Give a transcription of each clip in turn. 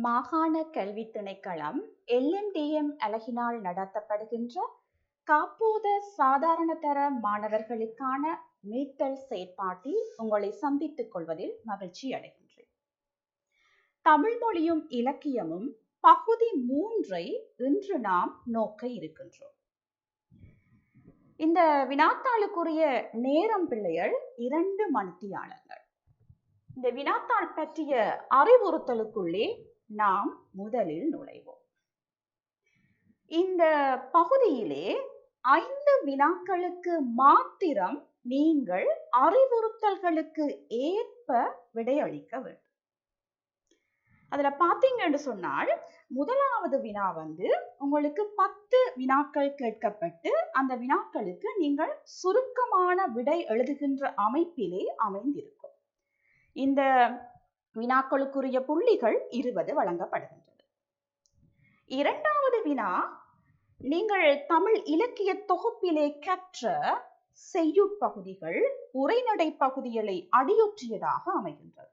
மாகாண கல்வி திணைக்களம் LMDM அலகினால் நடத்தப்படுகின்ற காப்போத சாதாரணதர மாணவர்களுக்கான மீட்டல் செயற்பாட்டில் உங்களை சந்தித்துக் கொள்வதில் மகிழ்ச்சி அடைகின்றேன். தமிழ் மொழியும் இலக்கியமும் பகுதி 3 இன்று நாம் நோக்க இருக்கின்றோம். இந்த வினாத்தாளுக்குரிய நேரம் பிள்ளைகள் 2 மணித்தியாலங்கள். இந்த வினாத்தாள் பற்றிய அறிவுறுத்தலுக்குள்ளே நாம் முதலில் நுழைவோம். இந்த பகுதியிலே 5 வினாக்களுக்கு மாத்திரம் நீங்கள் அறிவுறுத்தல்களுக்கு ஏற்ப விடையளிக்க வேண்டும். அதுல பாத்தீங்கன்னு சொன்னால் முதலாவது வினா உங்களுக்கு 10 வினாக்கள் கேட்கப்பட்டு அந்த வினாக்களுக்கு நீங்கள் சுருக்கமான விடை எழுதுகின்ற அமைப்பிலே அமைந்திருக்கும். இந்த வினாக்களுக்குரிய புள்ளிகள் 20 வழங்கப்படுகின்றது. இரண்டாவது வினா நீங்கள் தமிழ் இலக்கிய தொகுப்பிலே கற்ற செய்யுட்பகுதிகள் உரைநடை பகுதிகளை அடியொற்றியதாக அமைகின்றது.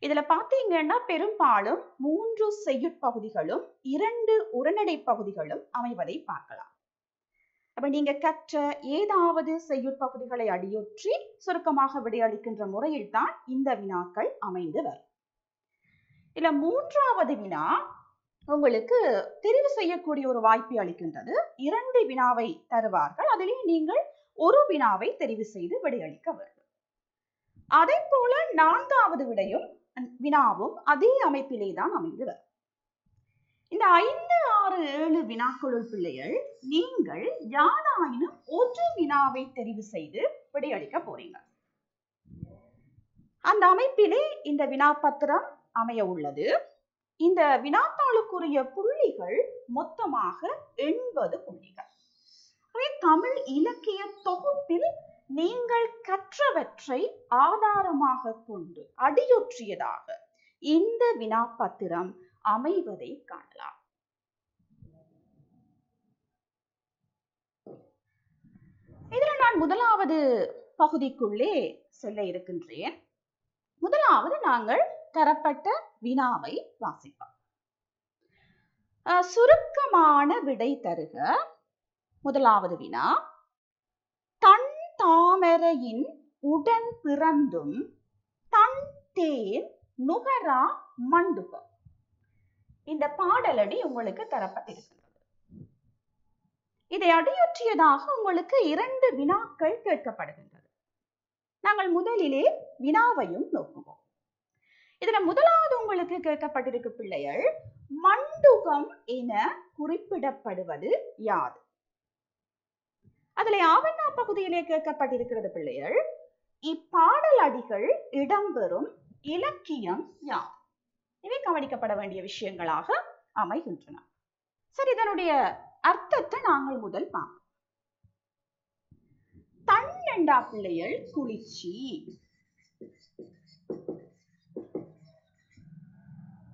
இதுல பாத்தீங்கன்னா பெரும்பாலும் 3 செய்யுட்பகுதிகளும் 2 உரைநடை பகுதிகளும் அமைவதை பார்க்கலாம். அப்ப நீங்க கற்ற ஏதாவது செய்யுட்பகுதிகளை அடியொற்றி சுருக்கமாக விடையளிக்கின்ற முறையில் தான் இந்த வினாக்கள் அமைந்து வரும். இல்ல மூன்றாவது வினா உங்களுக்கு தெரிவு செய்யக்கூடிய ஒரு வாய்ப்பை அளிக்கின்றது. 2 வினாவை தருவார்கள். அதிலே நீங்கள் ஒரு வினாவை தெரிவு செய்து விடையளிக்க வேண்டும். அதே போல 4வது வினாவும் அதே அமைப்பிலே தான் அமைந்து வரும். இந்த 5, 6, 7 வினாக்களுள் பிள்ளைகள் நீங்கள் யாராயினும் ஒரு வினாவை தெரிவு செய்து விடையளிக்க போறீங்க. அந்த அமைப்பிலே இந்த வினாப்பத்திரம் அமைய உள்ளது. இந்த வினாத்தாளுக்குரிய புள்ளிகள் மொத்தமாக 80 புள்ளிகள். தமிழ் இலக்கிய தொகுப்பில் நீங்கள் கற்றவற்றை ஆதாரமாக கொண்டு அடியொற்றியதாக இந்த வினாப்பத்திரம் அமைவதை காணலாம். இதில் நான் முதலாவது பகுதிக்குள்ளே செல்ல இருக்கின்றேன். முதலாவது நாங்கள் தரப்பட்ட வினாவை வாசிப்போம். சுருக்கமான விடை தருக. முதலாவது வினா, தன் தாமரையின் உடன் பிறந்தும் தன் தேன் நுகரா மண்டுகம். இந்த பாடலடி உங்களுக்கு தரப்பட்டிருக்கிறது. இதை அடியொற்றியதாக உங்களுக்கு 2 வினாக்கள் கேட்கப்படுகின்றது. நாங்கள் முதலிலே வினாவையும் நோக்குவோம். இதுல முதலாவது உங்களுக்கு கேட்கப்பட்டிருக்கு பிள்ளைகள், மண்டுகம் என குறிப்பிடப்படுவது யாது? அதிலே ஆவண்ணா பகுதியிலே கேட்கப்பட்டிருக்கிறது பிள்ளைகள், இப்பாடல் அடிகள் இடம்பெறும் இலக்கியம் யாது? இவை கவனிக்கப்பட வேண்டிய விஷயங்களாக அமைகின்றன. சரி, இதனுடைய அர்த்தத்தை நாங்கள் முதல் பார்ப்போம். தன்னெண்டா பிள்ளைகள் குளிர்ச்சி,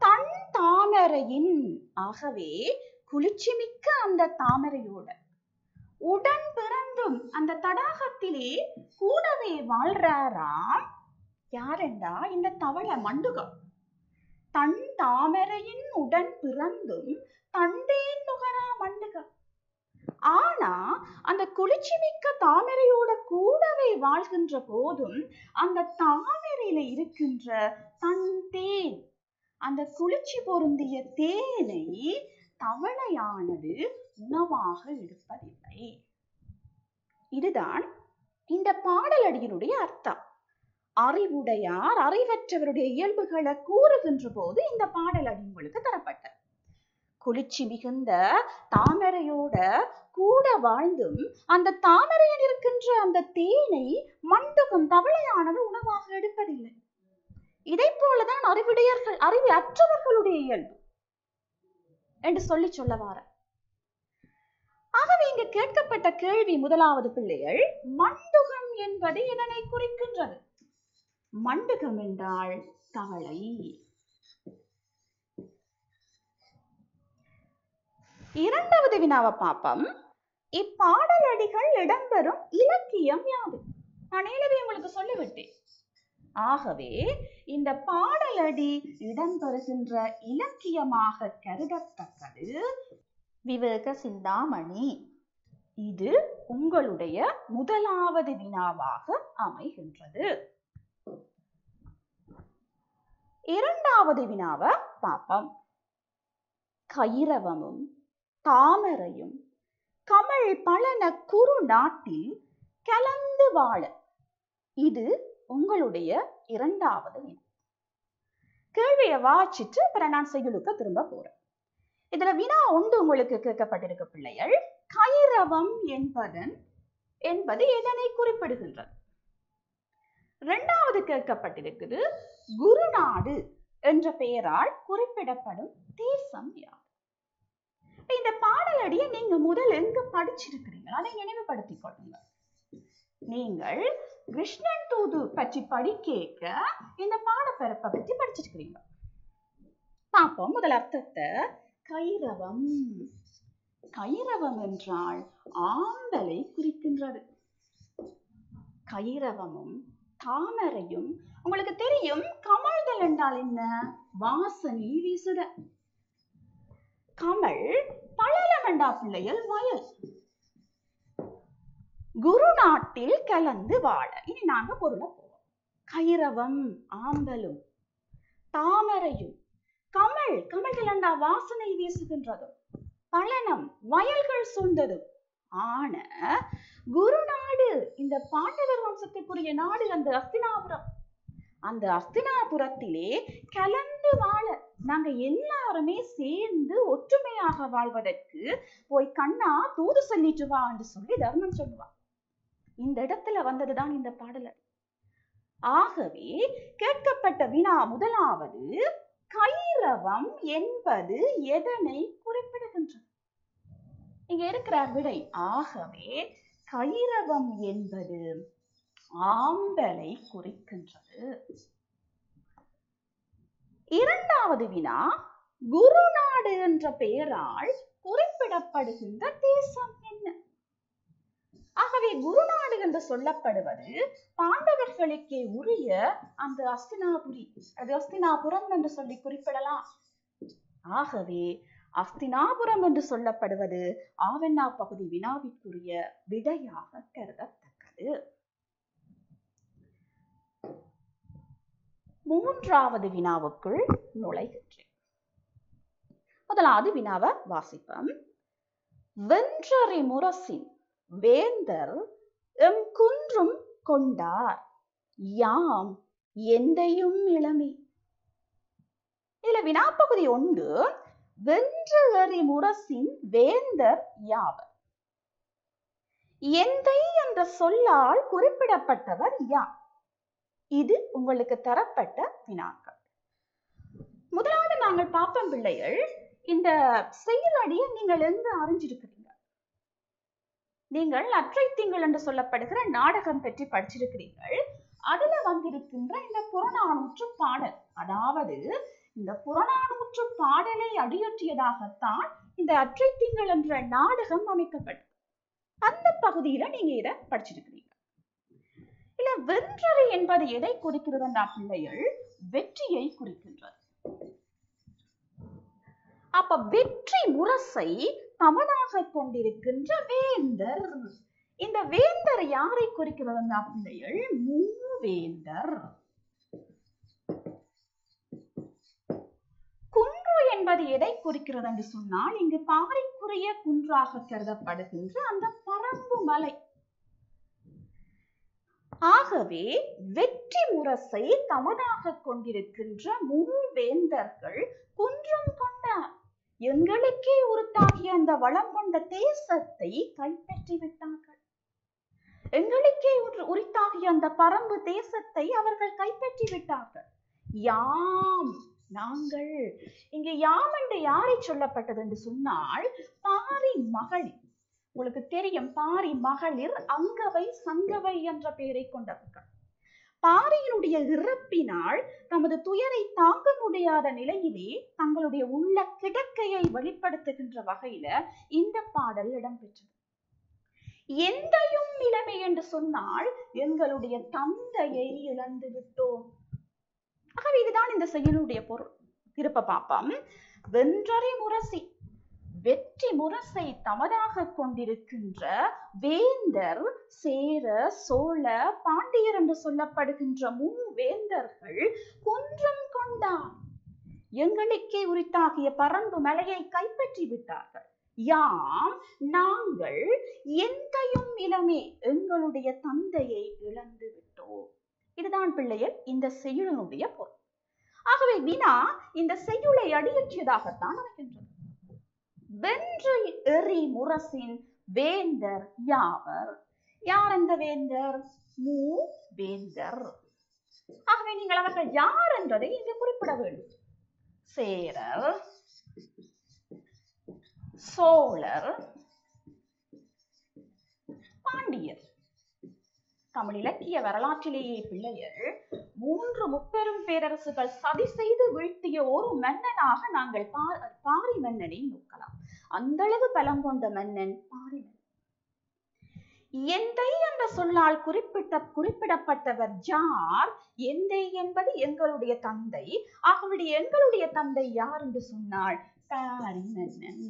தன் தாமரையின், ஆகவே குளிர்ச்சி மிக்க அந்த தாமரையோட உடன் பிறந்தும் அந்த தடாகத்திலே கூடவே வாழ்றாராம் யாரெண்டா இந்த தவளை மண்டுகம். தன் தாமரையின் உடன் பிறந்தும் தண்டேன் நுகரா மண்டுகம். ஆனா அந்த குளிர்ச்சி மிக்க தாமரையோட கூடவே வாழ்கின்ற போதும் அந்த தாமரையில இருக்கின்ற தன் தேன், அந்த குளிர்ச்சி பொருந்திய தேனை தவளையானது உணவாக எடுப்பதில்லை. இதுதான் இந்த பாடலடியினுடைய அர்த்தம். அறிவுடையார் அறிவற்றவருடைய இயல்புகளை கூறுகின்ற போது இந்த பாடலடி உங்களுக்கு தரப்பட்டது. குளிர்ச்சி மிகுந்த தாமரையோட கூட வாழ்ந்தும் அந்த தாமரையில் இருக்கின்ற அந்த தேனை மண்டுகம் தவளையானது உணவாக எடுப்பதில்லை. இதை போலதான் அறிவுடையர்கள் அறிவு அற்றவர்களுடைய இயல்பு என்று சொல்ல வார. ஆகவே இங்கு கேட்கப்பட்ட கேள்வி முதலாவது பிள்ளைகள், மண்டுகம் என்பது இதனை குறிக்கின்றது. மண்டுகம் என்றால் தவளை. இரண்டாவது வினாவை பார்ப்போம். இப்பாடலடிகள் இடம்பெறும் இலக்கியம் யாது? நான் ஏற்கனவே உங்களுக்கு சொல்லிவிட்டேன். ஆகவே இந்த பாடலடி இடம்பெறுகின்ற இலக்கியமாக கருதத்தக்கது விவேக சிந்தாமணி. இது உங்களுடைய முதலாவது வினாவாக அமைகின்றது. இரண்டாவது வினாவை பார்ப்போம். கைரவமும் தாமரையும் கமல் பழன குறு நாட்டில் கலந்து வாழ. இது உங்களுடைய இரண்டாவது வினா. கேள்வியை வாசிட்டு அப்புறம் நான் செய்யுளுக்கு திரும்ப போறேன். இதுல வினா ஒன்று உங்களுக்கு கேட்கப்பட்டிருக்க பிள்ளைகள், கைரவம் என்பது எதனை குறிப்பிடுகின்றது? இரண்டாவது கேட்கப்பட்டிருக்குது, குருநாடு என்ற பெயரால் குறிப்பிடப்படும் தேசம் யார்? இந்த பாடலடியை நீங்க முதல் எங்க படிச்சிருக்கிறீங்க அதை நினைவுபடுத்திக் கொள்ளுங்க. நீங்கள் கிருஷ்ணன் தூது பற்றி படிக்க இந்த பாடப்பரப்பை பற்றி படிச்சிருக்கிறீங்க. பார்ப்போம் முதல் அர்த்தத்தை. கைரவம், கைரவம் என்றால் ஆம்பலை குறிக்கின்றது. கைரவமும் தாமரையும் உங்களுக்கு தெரியும். கமழ்தல் என்றால் என்ன? வாசனை வீசுத. கமல் பழலம் என்றா பிள்ளைகள் வயல். குருநாட்டில் கலந்து வாழ. இனி நாங்க பொருளை போவோம். கைரவம் ஆம்பலும் தாமரையும் கமல், கமல்கள் என்றா வாசனை வீசுகின்றதும் பழனம் வயல்கள் சூழ்ந்ததும் ஆன குருநாடு, இந்த பாண்டவர் வம்சத்துக்குரிய நாடு அந்த அஸ்தினாபுரம். அந்த அஸ்தினாபுரத்திலே கலந்து வாழ நாங்க எல்லாருமே சேர்ந்து ஒற்றுமையாக வாழ்வதற்கு போய் கண்ணா தூது சொல்லிட்டு வா என்று சொல்லி தர்மம் சொல்லுவான். இந்த இடத்துல வந்ததுதான் இந்த பாடல். ஆகவே கேட்கப்பட்ட வினா முதலாவது, கைரவம் என்பது எதனை குறிப்பிடுகின்றது? இங்க இருக்கிற விடை. ஆகவே கைரவம் என்பது ஆம்பலை குறிக்கின்றது. இரண்டாவது வினா, குருநாடு என்ற பெயரால் குறிப்பிடப்படுகின்ற தேசம் என்ன? ஆகவே குருநாடு என்று சொல்லப்படுவது பாண்டவர்களுக்கே உரிய அந்த அஸ்தினாபுரி, அது அஸ்தினாபுரம் என்று சொல்லி குறிப்பிடலாம். ஆகவே அஸ்தினாபுரம் என்று சொல்லப்படுவது ஆவண்ணா பகுதி வினாவிற்குரிய விடையாக கருதத்தக்கது. மூன்றாவது வினாவுக்குள் நுழைகின்றேன். முதலாவது வினாவை வாசிப்போம். வென்றறி முரசின் வேந்தர் எம் குன்றும் கொண்டார் யாம் எந்தையும் இளமே. இதுல வினாப்பகுதி ஒன்று, வென்றறி முரசின் வேந்தர் யாவர்? எந்தை என்ற சொல்லால் குறிப்பிடப்பட்டவர் யார்? இது உங்களுக்கு தரப்பட்ட வினாக்கள். முதலாவது நாங்கள் பார்ப்போம் பிள்ளைகள், இந்த செயலடியை நீங்கள் எங்க அறிஞ்சிருக்கிறீங்க? நீங்கள் அற்றை திங்கள் என்று சொல்லப்படுகிற நாடகம் பற்றி படிச்சிருக்கிறீர்கள். அதுல வந்திருக்கின்ற இந்த புறநானூற்று பாடல், அதாவது இந்த புறநானூற்று பாடலை அடியொற்றியதாகத்தான் இந்த அற்றை திங்கள் என்ற நாடகம் அமைக்கப்பட்டது. அந்த பகுதியில நீங்க இதை படிச்சிருக்கிறீங்க. இல்ல, வென்றறி என்பது எதை குறிக்கிறதுன்னா பிள்ளைகள், வெற்றியை குறிக்கின்றது. அப்ப வெற்றி முரசை தமதாக கொண்டிருக்கின்ற வேந்தர். இந்த வேந்தர் யாரை குறிக்கிறதுன்னா பிள்ளைகள், மூவேந்தர். குன்று என்பது எதை குறிக்கிறது என்று சொன்னால், இங்கு பாறைக்குரிய குன்றாக கருதப்படுகின்ற அந்த பரம்பு மலை. ஆகவே வெற்றி முரசை தமதாக கொண்டிருக்கின்ற மூவேந்தர்கள் குன்றம் கொண்டார். எங்களுக்கே உருத்தாகிய அந்த வளம் கொண்ட தேசத்தை கைப்பற்றி விட்டார்கள். எங்களுக்கே உரித்தாகிய அந்த பரம்பு தேசத்தை அவர்கள் கைப்பற்றி விட்டார்கள். யாம், நாங்கள். இங்கு யாம் என்று யாரை சொல்லப்பட்டது என்று சொன்னால், பாரி மகளிர். உங்களுக்கு தெரியும், பாரி மகளிர் அங்கவை சங்கவை என்ற பெயரை கொண்டவர்கள். பாரியினுடைய இறப்பினால் தமது துயரை தாங்க முடியாத நிலையிலே தங்களுடைய உள்ள கிடக்கையை வெளிப்படுத்துகின்ற வகையில இந்த பாடல் இடம்பெற்றது. எந்தையும் இளமை என்று சொன்னால் எங்களுடைய தந்தையை இழந்து விட்டோம். ஆகவே இதுதான் இந்த செயலுடைய பொருள். திருப்ப பாப்பம். வென்றரை முரசி, வெற்றி முரசை தமதாக கொண்டிருக்கின்ற வேந்தர், சேர, சோழ, பாண்டியர் என்று சொல்லப்படுகின்ற மூவேந்தர்கள் குன்றம் கொண்டார். எங்களுக்கே உரித்தாகிய பரம்பு மலையை கைப்பற்றி விட்டார்கள். யாம் நாங்கள் எந்தையும் இளமே எங்களுடைய தந்தையை இழந்து விட்டோம். இதுதான் பிள்ளைகள் இந்த செய்யுளினுடைய பொருள். ஆகவே வினா இந்த செய்யுளை அடியற்றியதாகத்தான் அமைகின்றது. வென்று எறி முரசின் வேந்தர் யாவர். யார் அந்த வேந்தர்? மூவேந்தர். ஆகவே நீங்கள் அவர்கள் யார் என்பதை இங்கு குறிப்பிட வேண்டும். சேரர், சோழர், பாண்டியர். தமிழ் இலக்கிய வரலாற்றிலேயே பிள்ளைகள் 3 முப்பெரும் பேரரசுகள் சதி செய்து வீழ்த்திய ஒரு மன்னனாக நாங்கள் பாரி மன்னனை நோக்கலாம். அந்த அளவு பலம் கொண்ட மன்னன் பாரி மன்னன். எந்தை என்ற சொல்லால் குறிப்பிடப்பட்டவர் யார்? எந்தை என்பது எங்களுடைய தந்தை. ஆகவே எங்களுடைய தந்தை யார் என்று சொன்னால் பாரி மன்னன்.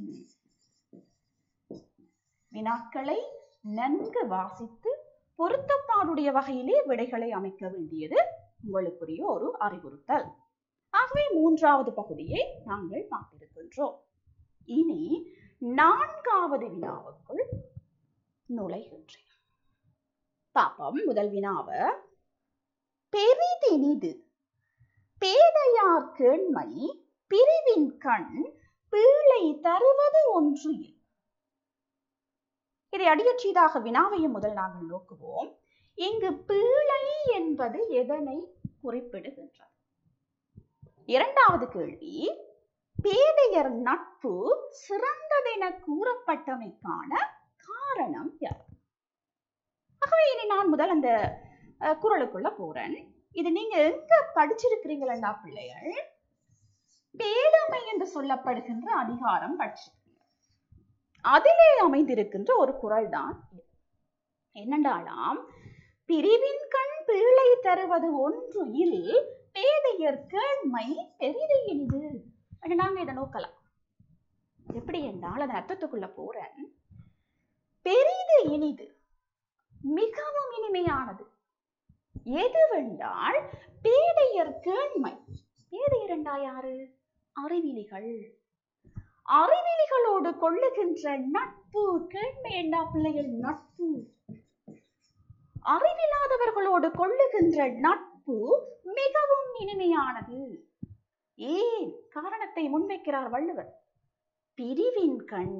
வினாக்களை நன்கு வாசித்து பொருத்தப்பாடுடைய வகையிலே விடைகளை அமைக்க வேண்டியது உங்களுக்குரிய ஒரு அறிவுறுத்தல். ஆகவே 3வது பகுதியை நாங்கள் பார்த்திருக்கின்றோம். இனி 4வது வினாவுக்குள் நுழைகின்றேன். பாப்பம். முதல் வினாவ. பெரிதினிது பேதையார் கேண்மை பிரிவின் கண் பீழை தருவது ஒன்று. இதை அடியற்றீதாக வினாவையும் முதல் நாங்கள் நோக்குவோம். இங்கு பீழை என்பது எதனை குறிப்பிடுகின்றது? 2வது கேள்வி. பேதையர் நட்பு சிறந்ததென கூறப்பட்டமைக்கான காரணம் யார்? ஆகவே இனி நான் முதல் அந்த குறளுக்குள்ள போறேன். இது நீங்க எங்க படிச்சிருக்கிறீங்களா பிள்ளைகள்? பேதமை என்று சொல்லப்படுகின்ற அதிகாரம் படிச்சிருக்கீங்க. அதிலே அமைந்திருக்கின்ற ஒரு குறள் தான் என்னென்றாலாம், பிரிவின் கண் பீழை தருவது ஒன்று இல் பேதையர் கேண்மை பெரிது இனிது. நாங்க இதை நோக்கலாம். எப்படி என்றால் அதன் அர்த்தத்துக்குள்ள போறேன். பெரிது இனிது, மிகவும் இனிமையானது எதுவென்றால் பேதையர் கேண்மை. பேதையர் என்றா யாரு? அறிவிலிகள். அறிவிலிகளோடு கொள்ளுகின்ற நட்பு. கேண்மை என்றா பிள்ளைகள் நட்பு. அறிவில்லாதவர்களோடு கொள்ளுகின்ற நட்பு மிகவும் இனிமையானது. ஏன்? காரணத்தை முன்வைக்கிறார் வள்ளுவர். பிரிவின் கண்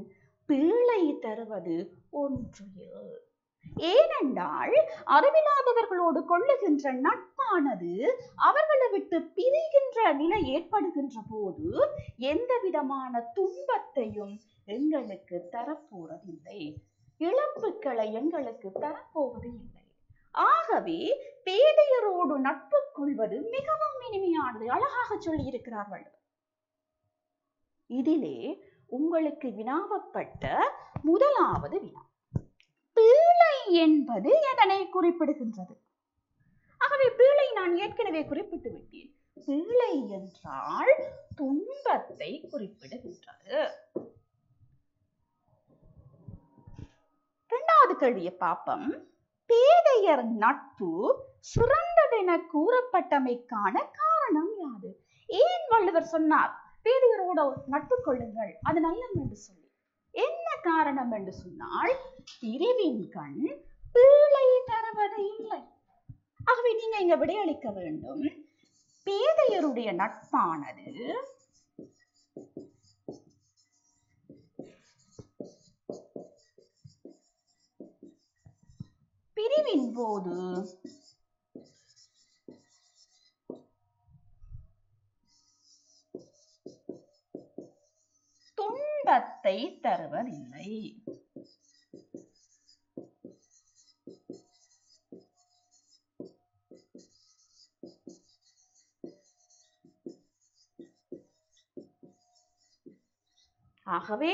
பீழை தருவது ஒன்று. ஏனென்றால் அறிவில்லாதவர்களோடு கொள்ளுகின்ற நட்பானது அவர்களை விட்டு பிரிகின்ற நிலை ஏற்படுகின்ற போது எந்த விதமான துன்பத்தையும் எங்களுக்கு தரப்போவதில்லை, இழப்புகளை எங்களுக்கு தரப்போவது இல்லை. ஆகவே பேதையரோடு நட்பு கொள்வது மிகவும் இனிமையானது. அழகாக சொல்லி இருக்கிறார்கள். இதிலே உங்களுக்கு வினாவப்பட்ட 1வது வினா, பீழை என்பது எதனை குறிப்பிடுகின்றது? ஆகவே பீழை நான் ஏற்கனவே குறிப்பிட்டு விட்டேன். பீழை என்றால் துன்பத்தை குறிப்பிடுகின்றது. 2வது கேள்வியை பாப்பம். பேதையர் நட்பு சிறந்ததென கூறப்பட்டமைக்கான காரணம் யாது? ஏன் வள்ளுவர் சொன்னார் பேதையரோட நட்பு கொள்ளுங்கள், அது நல்லது என்று சொல்லி? என்ன காரணம் என்று சொன்னால், பிரிவின் கண் பீழை தருவது இல்லை. ஆகவே நீங்க இங்க விடையளிக்க வேண்டும். பேதையருடைய நட்பானது பிரிவின் போது துன்பத்தை தருவதில்லை. ஆகவே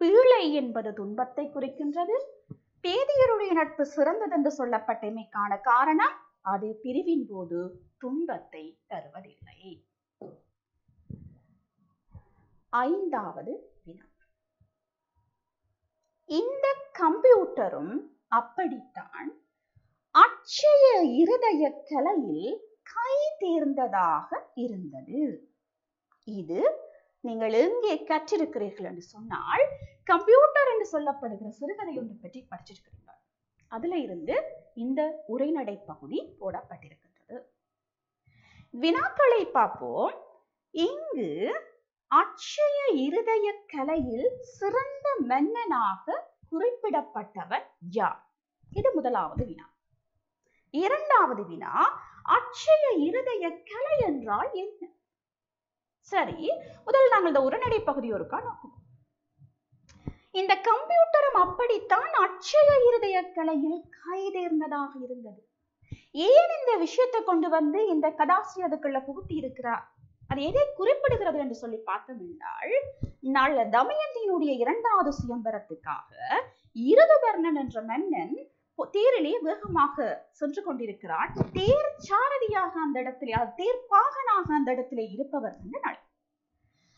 பீழை என்பது துன்பத்தை குறிக்கின்றது, பேதியருடைய நட்பு சிறந்தது என்று சொல்லப்பட்டமைக்கான காரணம் அது பிரிவின் போது துன்பத்தை தருவதில்லை. ஐந்தாவது வினா. இந்த கம்ப்யூட்டரும் அப்படித்தான் அட்சய இருதய கலையில் கை தேர்ந்ததாக இருந்தது. இது நீங்கள் எங்கே கற்றிருக்கிறீர்கள் என்று சொன்னால், கம்ப்யூட்டர் என்று சொல்லப்படுகிற சிறுகதை ஒன்று பற்றி படிச்சிருக்கிறீர்கள். அதுல இருந்து இந்த உரைநடை பகுதி போடப்பட்டிருக்கின்றது. வினாக்களை பார்ப்போம். இங்கு அட்சய இருதய கலையில் சிறந்த மன்னனாக குறிப்பிடப்பட்டவர் யார்? இது முதலாவது வினா. இரண்டாவது வினா, அட்சய இருதய கலை என்றால் என்ன? சரி, முதல் நாங்கள் இந்த உரைநடை பகுதி ஒருக்கா நோக்குவோம். இந்த கம்ப்யூட்டரும் அப்படித்தான் அட்சய இருதய கலையில் கைதேர்ந்ததாக இருந்தது. ஏன் இந்த விஷயத்தை கொண்டு வந்து இந்த கதாசிரியர் அதுக்குள்ள புகுத்தி இருக்கிறார்? அது எதை குறிப்பிடுகிறது என்று சொல்லி பார்த்தோம் என்றால், நல்ல தமயந்தியினுடைய இரண்டாவது சுயம்பரத்துக்காக இருதுவர்ணன் என்ற மன்னன் தேரிலே வேகமாக சென்று கொண்டிருக்கிறான். தேர் சாரதியாக அந்த இடத்திலே, தேர் பாகனாக அந்த இடத்திலே இருப்பவர் வந்து நள்.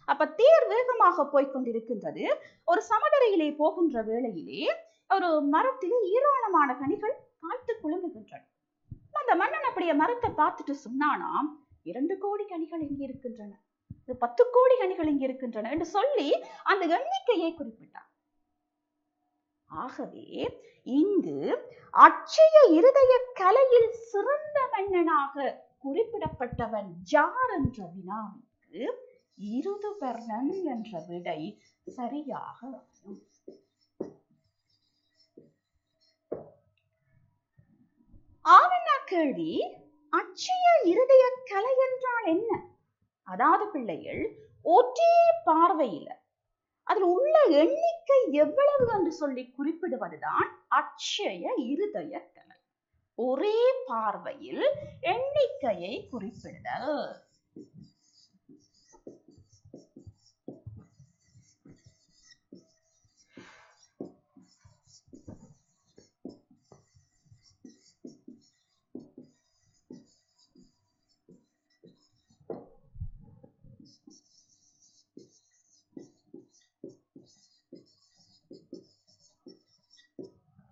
அப்ப தேர் வேகமாக போய்கொண்டிருக்கின்றது. ஒரு சமதரையிலே போகின்ற வேளையிலே ஒரு மரத்திலே ஏராளமான கனிகள் காய்த்து குலுங்குகின்றன. அந்த மன்னன் அப்படியே மரத்தை பார்த்துட்டு சொன்னானாம், 2 கோடி கனிகள் இங்கே இருக்கின்றன, 10 கோடி கனிகள் இங்கே இருக்கின்றன என்று சொல்லி அந்த எண்ணிக்கையை குறிப்பிட்டார். ஆகவே இங்கு அட்சய இருதய கலையில் சிறந்த மன்னனாக குறிப்பிடப்பட்டவன் யார் என்ற வினாவிற்கு இருதுவர்ணன் என்ற விடை சரியாக வரும். ஆவண்ணா கேள்வி, அட்சய இருதய கலை என்றால் என்ன? அதாவது பிள்ளைகள், ஒரே பார்வையில அதில் உள்ள எண்ணிக்கை எவ்வளவு என்று சொல்லி குறிப்பிடுவதுதான் அட்சய இருதய கலை. ஒரே பார்வையில் எண்ணிக்கையை குறிப்பிடுதல்.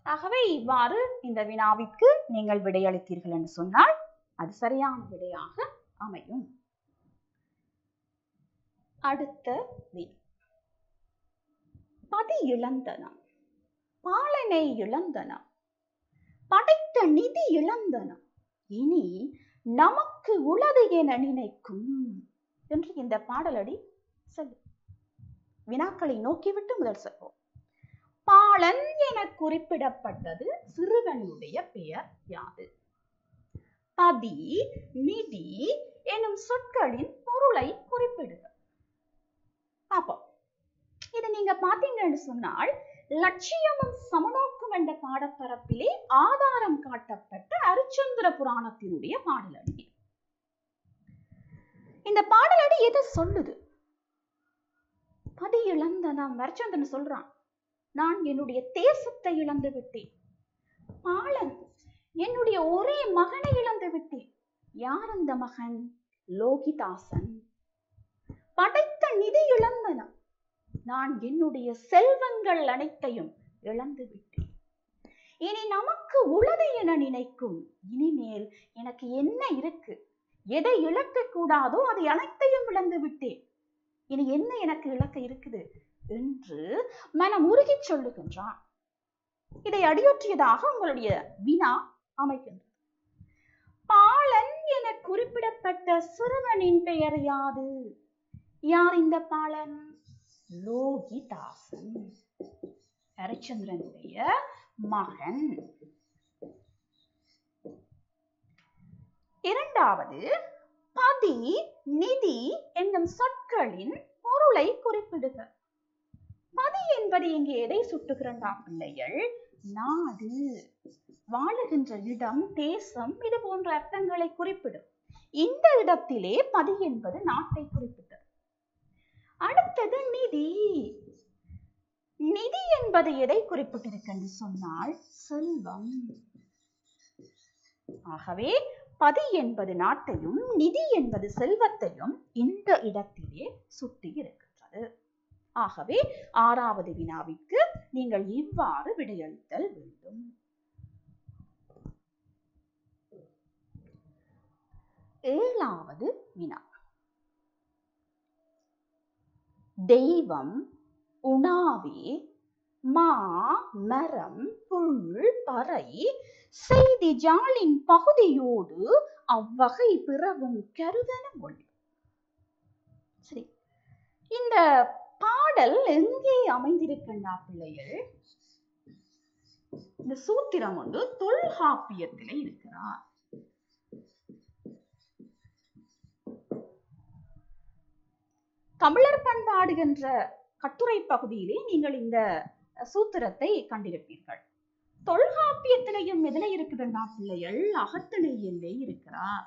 ஆகவே இவ்வாறு இந்த வினாவிற்கு நீங்கள் விடையளித்தீர்கள் என்று சொன்னால் அது சரியான விடையாக அமையும். அடுத்த வினா, பதி இழந்தனம், பாலனை இழந்தனம், படைத்த நிதி இழந்தனம், இனி நமக்கு உளது என நினைக்கும் என்று இந்த பாடலடி சொல்லு. வினாக்களை நோக்கிவிட்டு முதல் சொல்வோம். பாலன் என குறிப்பிடப்பட்டது சிறுவனுடைய பெயர் யாது? பதி, நிதி எனும் சொற்களின் பொருளை குறிப்பிடுக. அப்போ இதை நீங்க பாத்தீங்கன்னு சொன்னால், லட்சியமும் சமநோக்கும் என்ற பாடப்பரப்பிலே ஆதாரம் காட்டப்பட்ட அரிச்சந்திர புராணத்தினுடைய பாடலடி. இந்த பாடலடி எதை சொல்லுது? பதி இழந்தனம், அரிச்சந்திரன் சொல்றான், நான் என்னுடைய தேசத்தை இழந்து விட்டேன். பாலன், என்னுடைய ஒரே மகனை இழந்து விட்டேன். யார் அந்த மகன்? லோகிதாசன். படைத்த நிதி இழந்தனம், நான் என்னுடைய செல்வங்கள் அனைத்தையும் இழந்து விட்டேன். இனி நமக்கு உளது என நினைக்கும், இனிமேல் எனக்கு என்ன இருக்கு? எதை இழக்க கூடாதோ அதை அனைத்தையும் இழந்து விட்டேன். இனி என்ன எனக்கு இழக்க இருக்குது என்று மனம் உருகி சொல்லுகின்றான். இதை அடியொற்றியதாக உங்களுடைய வினா அமைக்கின்றது. பாலன் என குறிப்பிடப்பட்ட சிறுவனின் பெயர் யாது? யார் இந்த பாலன்? லோகிதாசன், ஹரிச்சந்திரனுடைய மகன். இரண்டாவது, பதி, நிதி என்னும் சொற்களின் பொருளை குறிப்பிடுக. பதி என்பது இங்கே எதை சுட்டுகிறண்டா பிள்ளைகள்? நாடு, வாழுகின்ற இடம், தேசம், இது போன்ற அர்த்தங்களை குறிப்பிடும். இந்த இடத்திலே பதி என்பது நாட்டை குறிப்பிட்டது. அடுத்தது நிதி. நிதி என்பது என்பது எதை குறிப்பிட்டிருக்கு சொன்னால் செல்வம். ஆகவே பதி என்பது நாட்டையும் நிதி என்பது செல்வத்தையும் இந்த இடத்திலே சுட்டி இருக்கின்றது. ஆகவே 6வது வினாவிற்கு நீங்கள் இவ்வாறு விடையளித்தல் வேண்டும். 7வது வினா. தெய்வம் உணாவே மா மரம் புல் பறை செய்தி ஜாலின் பகுதியோடு அவ்வகை பிறவும் கருதன மொழி. சரி, இந்த பாடல் எங்கே அமைந்திருக்கின்றா பிள்ளைகள்? இந்த சூத்திரம் ஒன்று தொல்காப்பியத்திலே இருக்கிறார். தமிழர் பண்பாடு என்ற கட்டுரை பகுதியிலே நீங்கள் இந்த சூத்திரத்தை கண்டிருப்பீர்கள். தொல்காப்பியத்திலையும் எதிலே இருக்குதுன்னா பிள்ளைகள் அகத்திணையிலே இருக்கிறார்.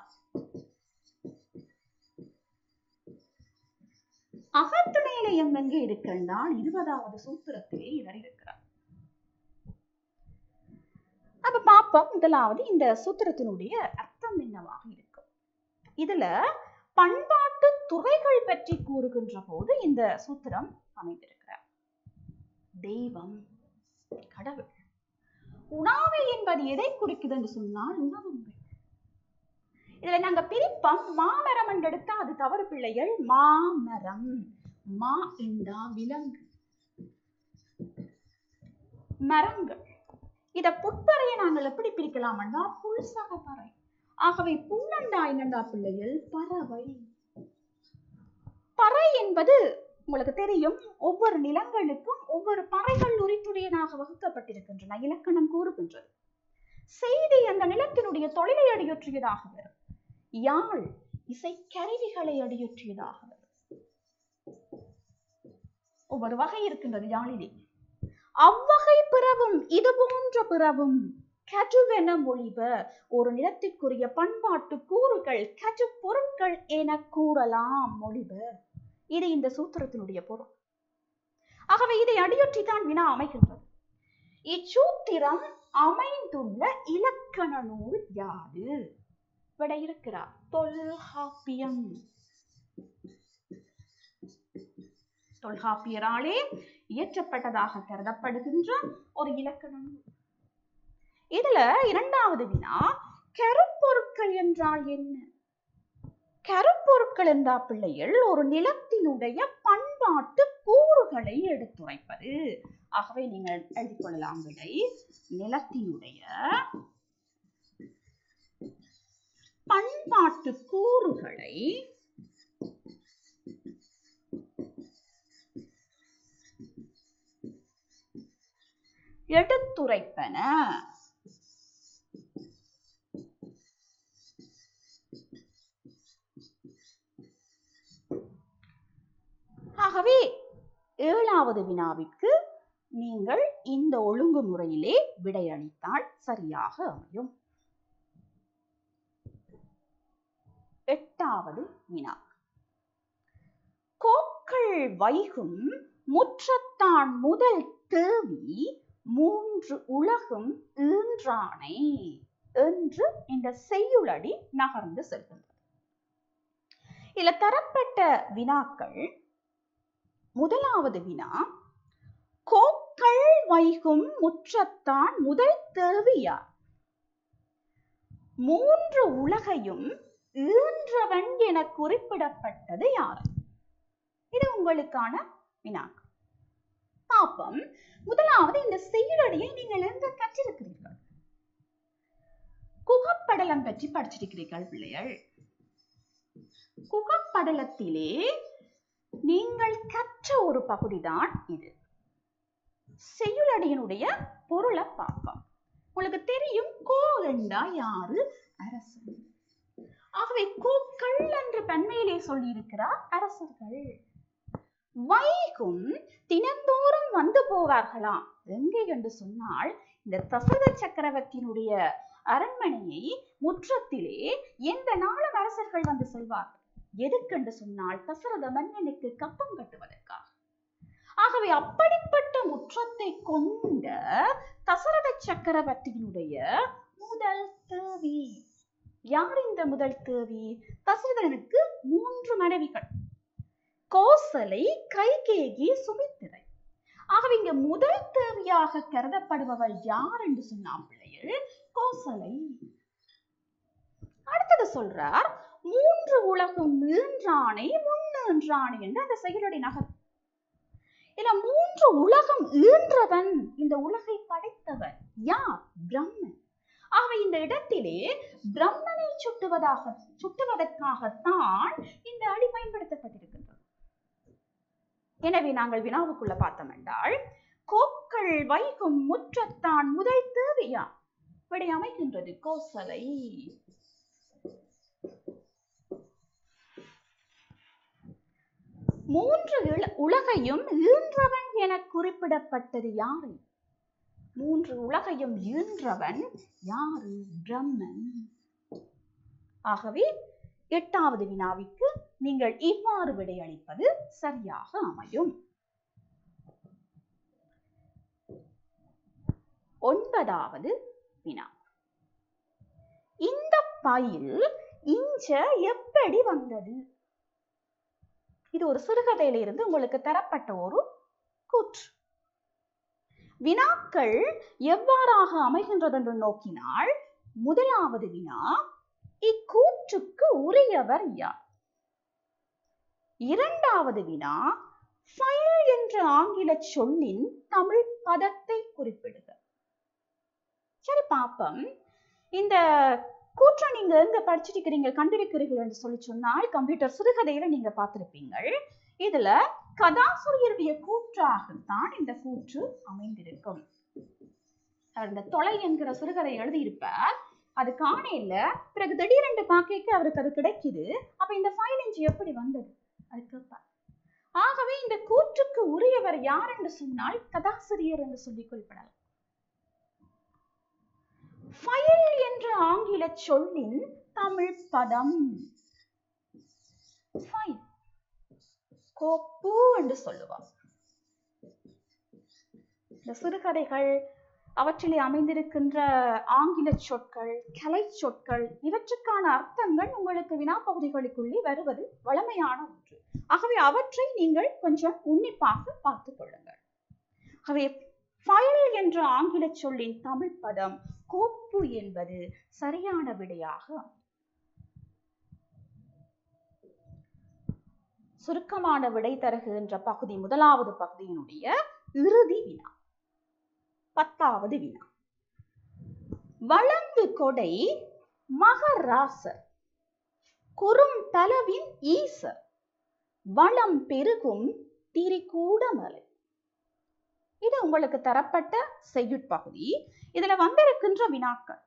அகத்திணையிலையும் எங்கே இருக்கின்றால் 20வது சூத்திரத்திலே இவர் இருக்கிறார். அப்ப பாப்போம், முதலாவது இந்த சூத்திரத்தினுடைய அர்த்தம் என்னவாக இருக்கும். இதுல பண்பாட்டு துறைகள் பற்றி கூறுகின்ற போது இந்த சூத்திரம் அமைந்திருக்கிறார். தெய்வம் கடவுள். உணாவை என்பது எதை குறிக்குது என்று சொன்னால் உணவுங்கள். இதுல நாங்க பிரிப்பம் மாமரம் என்று எடுத்தா அது தவறு பிள்ளைகள். மாமரம், மா என்றா விலங்கு, மரங்கள். இத புட்பறையை நாங்கள் எப்படி பிரிக்கலாம் என்றா புல்சக பறை. ஆகவே புல்லண்டா என்னண்டா பிள்ளைகள் பறவை. பறை என்பது உங்களுக்கு தெரியும், ஒவ்வொரு நிலங்களுக்கும் ஒவ்வொரு பறைகள் உரித்துடையனாக வகுக்கப்பட்டிருக்கின்றன. இலக்கணம் கூறுகின்றது. செய்தி அந்த நிலத்தினுடைய தொழிலை அடியொற்றியதாக வரும். யாழ் இசைக்கருவிகளை அடியொற்றியதாக வரும். ஒவ்வொரு வகை இருக்கின்றது யாழிலே. அவ்வகை பிறவும் இது போன்ற பிறவும் கற்றுவென மொழிப. ஒரு நிலத்திற்குரிய பண்பாட்டு கூறுகள் கற்று பொருட்கள் என கூறலாம் மொழிப. இது இந்த சூத்திரத்தினுடைய பொருள். ஆகவே இதை அடியொற்றித்தான் வினா அமைகின்றது. இச்சூத்திரம் அமைந்துள்ள இலக்கண நூல் யாது? விட இருக்கிறார் தொல்காப்பியம். தொல்காப்பியராலே இயற்றப்பட்டதாக கருதப்படுகின்ற ஒரு இலக்கண நூல். இதுல 2வது வினா, கருப்பொருட்கள் என்றால் என்ன? கருப்பொருட்கள் என்றா பிள்ளைகள் ஒரு நிலத்தினுடைய பண்பாட்டு கூறுகளை எடுத்துரைப்பது. ஆகவே நீங்கள் எழுதிக் கொள்ளலாம் விடை, நிலத்தினுடைய பண்பாட்டு கூறுகளை எடுத்துரைப்பன. ஆகவே 7வது வினாவிற்கு நீங்கள் இந்த ஒழுங்குமுறையிலே விடையளித்தால் சரியாக அமையும். 8வது வினா. கோக்கள் வைகும் முற்றத்தான் முதல் தேவி 3 உலகும் ஈன்றானை என்று இந்த செய்யுளடி நகர்ந்து செல்கின்றது. இதுல தரப்பட்ட வினாக்கள், முதலாவது வினா, கோக்கள் வைகும் முற்றத்தான் முதல் தேவி யார்? 3 உலகையும் ஈன்றவன் என குறிப்பிடப்பட்டது யார்? இது உங்களுக்கான வினாக்கள். பாப்பம், முதலாவது இந்த செய்யுளடியை நீங்கள் எங்க கற்றிருக்கிறீர்கள்? குகப்படலம் பற்றி படிச்சிருக்கிறீர்கள் பிள்ளைகள். குகப்படலத்திலே நீங்கள் கற்ற ஒரு பகுதிதான் இது. செய்யுளடியினுடைய பொருளை பார்ப்போம். உங்களுக்கு தெரியும், கோ என்றா யாரு? அரசன். ஆகவே கோக்கள் என்று பன்மையிலே சொல்லி இருக்கிறார் அரசர்கள். வைகும் தினந்தோறும் வந்து போவார்களாம். எங்கே என்று சொன்னால், இந்த தசரத சக்கரவர்த்தியினுடைய அரண்மனையை முற்றத்திலே எந்த நாளும் அரசர்கள் வந்து செல்வார்கள். எதுக்கென்று சொன்னால், தசரத மன்னனுக்கு கப்பம் கட்டுவதற்காக. ஆகவே அப்படிப்பட்ட முற்றத்தை கொண்ட தசரத சக்கரவர்த்தியினுடைய முதல் தேவி. யார் இந்த முதல் தேவி? தசரதனுக்கு 3 மனைவிகள், கோசலை, கைகேயி, சுமித்திரை. ஆகவே இங்க முதல் தேவியாக கருதப்படுபவள் யார் என்று சொன்னால் பிள்ளைகள் கோசலை. அடுத்தது சொல்றார், 3 உலகம் ஈன்றானை முன்னேன்றானை என்று அந்த செயலுடைய நகர். இல்ல 3 உலகம் ஈன்றவன், இந்த உலகை படைத்தவன் யார்? பிரம்மன். ஆகவே இந்த இடத்திலே பிரம்மனை சுட்டுவதற்காகத்தான் இந்த அடி பயன்படுத்தப்பட்டிருக்கின்றது. எனவே நாங்கள் வினாவுக்குள்ள பார்த்தோம் என்றால், கோக்கள் வைகும் முற்றத்தான் முதல் தேவியா விடை அமைக்கின்றது கோசலை. மூன்று உலகையும் ஈன்றவன் என குறிப்பிடப்பட்டது யாரு? 3 உலகையும் ஈன்றவன் யாரு? பிரம்மன். ஆகவே 8வது வினாவிற்கு நீங்கள் இவ்வாறு விடையளிப்பது சரியாக அமையும். 9வது வினா, இந்த பயில் இஞ்ச எப்படி வந்தது? இது ஒரு சிறுகதையில இருந்து உங்களுக்கு தரப்பட்ட ஒரு கூற்று. வினாக்கள் எவ்வாறாக அமைகின்றது என்று நோக்கினால், முதலாவது வினா, இக்கூற்றுக்கு உரியவர் யார்? 2வது வினா, ஃபைல் என்ற ஆங்கில சொல்லின் தமிழ் பதத்தை குறிப்பிடுக. சரி பாப்போம். இந்த கூற்றை நீங்க எங்க படிச்சிருக்கிறீங்க, கண்டிருக்கிறீர்கள் என்று சொல்லி சொன்னால், கம்ப்யூட்டர் சிறுகதையில நீங்க பார்த்திருப்பீங்கள். இதுல கதாசிரியருடைய கூற்றாகத்தான் இந்த கூற்று அமைந்திருக்கும். அந்த தொலை என்கிற சிறுகதை எழுதியிருப்பார், அது காணையில பிறகு திடீரென்று பார்க்க அவருக்கு அது கிடைக்குது. அப்ப இந்த ஃபைல் இன்ஜி எப்படி வந்தது அது கேட்பார். ஆகவே இந்த கூற்றுக்கு உரியவர் யார் என்று சொன்னால் கதாசிரியர் என்று சொல்லி குறிப்பிடலாம். ஃபைல் என்ற ஆங்கில சொல்லின் தமிழ் பதம் ஃபைல், கோப்பு என்று சொல்லுவார். இந்த சிறுகதைகள், அவற்றிலே அமைந்திருக்கின்ற ஆங்கில சொற்கள், கலை சொற்கள், இவற்றுக்கான அர்த்தங்கள் உங்களுக்கு வினா பகுதிகளுக்குள்ளே வருவது வழமையான ஒன்று. ஆகவே அவற்றை நீங்கள் கொஞ்சம் உன்னிப்பாக பார்த்துக் கொள்ளுங்கள். ஆகவே ஃபைல் என்ற ஆங்கில சொல்லின் தமிழ் பதம் கோப்பு என்பது சரியான விடையாக. சுருக்கமான விடை தருகின்ற பகுதி முதலாவது பகுதியினுடைய இறுதி வினா. 10வது வினா, வழங்கு கொடை மகராசர், குறும் தலவின் ஈசர், வளம் பெருகும் திரிகூடமலை. இது உங்களுக்கு தரப்பட்ட செய்யுட்பகுதி. இதுல வந்திருக்கின்ற வினாக்கள்,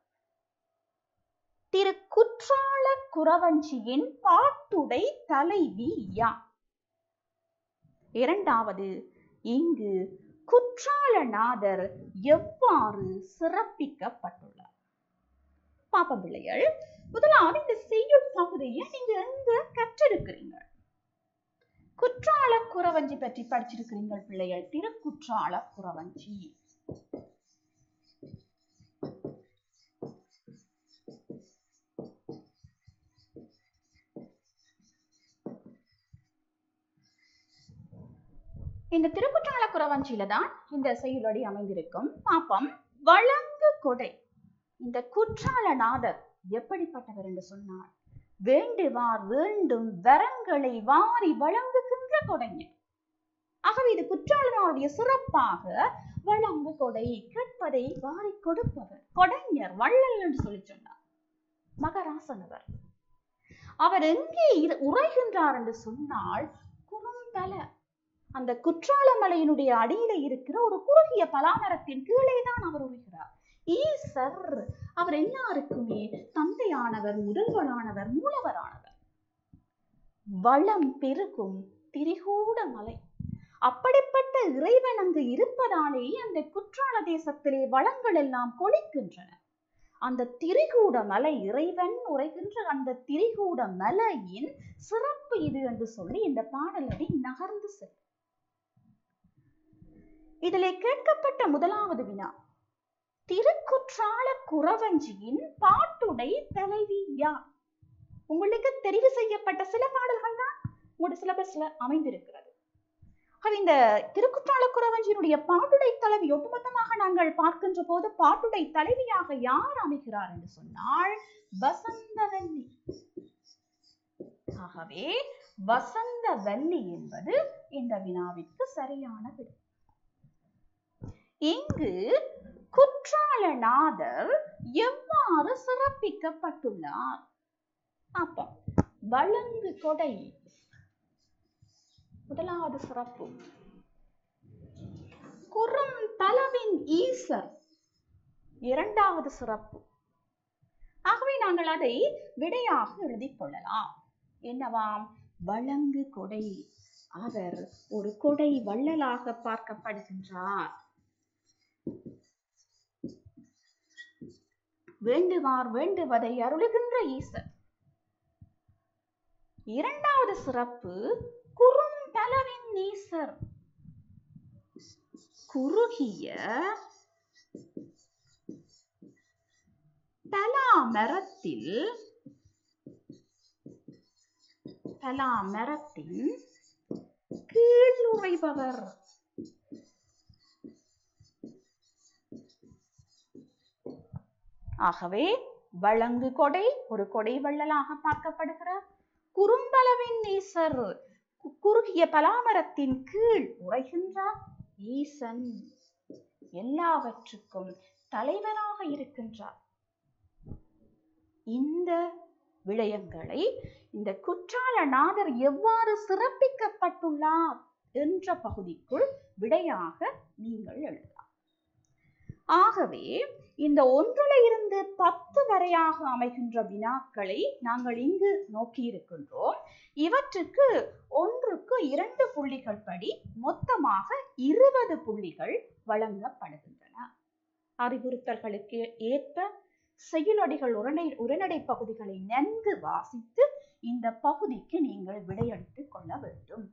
திரு குற்றால குறவஞ்சியின் பாட்டுடை தலைவி யார்? 2வது, இங்கு குற்றாலநாதர் எவ்வாறு சிறப்பிக்கப்பட்டுள்ளார்? பாப்ப பிள்ளைகள், முதலாவது இந்த செய்யுள் பகுதியை நீங்க எங்க கற்றிருக்கிறீங்க? குற்றால குறவஞ்சி பற்றி படிச்சிருக்கிறீர்கள் பிள்ளைகள். திருக்குற்றால குறவஞ்சி. இந்த திருக்குற்றால குறவஞ்சியில தான் இந்த செய்யுளடி அமைந்திருக்கும். பாப்பம், வழங்கு கொடை. இந்த குற்றாலநாதர் எப்படிப்பட்டவர் என்று சொன்னார்? வேண்டுவார் வேண்டும் வரங்களை வாரி வழங்குகின்ற கொடைஞர். ஆகவே இது குற்றாலனாருடைய சிறப்பாக வழங்கு கொடை, கேட்பதை வாரி கொடுப்பவர், கொடைஞர், வள்ளல் என்று சொல்லி சொன்னார். மகராசனவர். அவர் எங்கே உரைகின்றார் என்று சொன்னால் குறுந்தல, அந்த குற்றாலமலையினுடைய அடியில இருக்கிற ஒரு குறுகிய பலாமரத்தின் கீழே தான் அவர் உரைகிறார். ஈசர், அவர் எல்லாருக்குமே தந்தையானவர், முதல்வரானவர், மூலவரானவர். வளம் பெருகும் திரிகூட மலை, அப்படிப்பட்ட இறைவன் அங்கு இருப்பதாலே அந்த குற்றால தேசத்திலே வளங்கள் எல்லாம் கொளிக்கின்றன. அந்த திரிகூட மலை, இறைவன் உரைகின்ற அந்த திரிகூட மலையின் சிறப்பு இது என்று சொல்லி இந்த பாடலடி நகர்ந்து செல்லும். இதிலே கேட்கப்பட்ட முதலாவது வினா, திருக்குற்றால குறவஞ்சியின் பாட்டுடை தலைவி யார்? உங்களுக்கு தெரிவு செய்யப்பட்ட சில பாடல்கள் தான் உங்களுடைய சிலபஸ்ல அமைந்திருக்கிறது. இந்த திருக்குற்றால குறவஞ்சியினுடைய பாட்டுடை தலைவி ஒட்டுமொத்தமாக நாங்கள் பார்க்கின்ற போது பாட்டுடை தலைவியாக யார் அமைகிறார் என்று சொன்னால் வசந்தவல்லி. ஆகவே வசந்தவல்லி என்பது இந்த வினாவிற்கு சரியான விடை. இங்கு குற்றாலநாதர் எவ்வாறு சிறப்பிக்கப்பட்டுள்ளார்? அப்ப வழங்கு கொடை முதலாவது சிறப்பு, குறும் தலவின் ஈசர் இரண்டாவது சிறப்பு. ஆகவே நாங்கள் அதை விடையாக எழுதிக் கொள்ளலாம். என்னவாம்? வழங்கு கொடை. அவர் ஒரு கொடை வள்ளலாக பார்க்கப்படுகின்றார். வேண்டுவார் வேண்டுவதை அருளுகின்ற ஈசர். இரண்டாவது சிறப்பு, குறும் தலவின் ஈசர். குறுகிய பலாமரத்தின் கீழ் உறைபவர். ஆகவே வழங்கு கொடை ஒரு கொடை வள்ளலாக பார்க்கப்படுகிறார். குறும்பலவின் ஈசர் குறுகிய பலாமரத்தின் கீழ் உறைகின்றார். ஈசன் எல்லாவற்றுக்கும் தலைவராக இருக்கின்றார். இந்த விடயங்களை இந்த குற்றாலநாதர் எவ்வாறு சிறப்பிக்கப்பட்டுள்ளார் என்ற பகுதிக்குள் விடையாக நீங்கள் எழுதலாம். ஆகவே இந்த 1 to 10 வரையாக அமைகின்ற வினாக்களை நாங்கள் இங்கு நோக்கி இருக்கின்றோம். இவற்றுக்கு 1க்கு 2 புள்ளிகள் படி மொத்தமாக 20 புள்ளிகள் வழங்கப்படுகின்றன. அறிவுறுத்தல்களுக்கு ஏற்ப செய்யுளடிகள் உரைநடை பகுதிகளை நன்கு வாசித்து இந்த பகுதிக்கு நீங்கள் விடையளித்துக் கொள்ள வேண்டும்.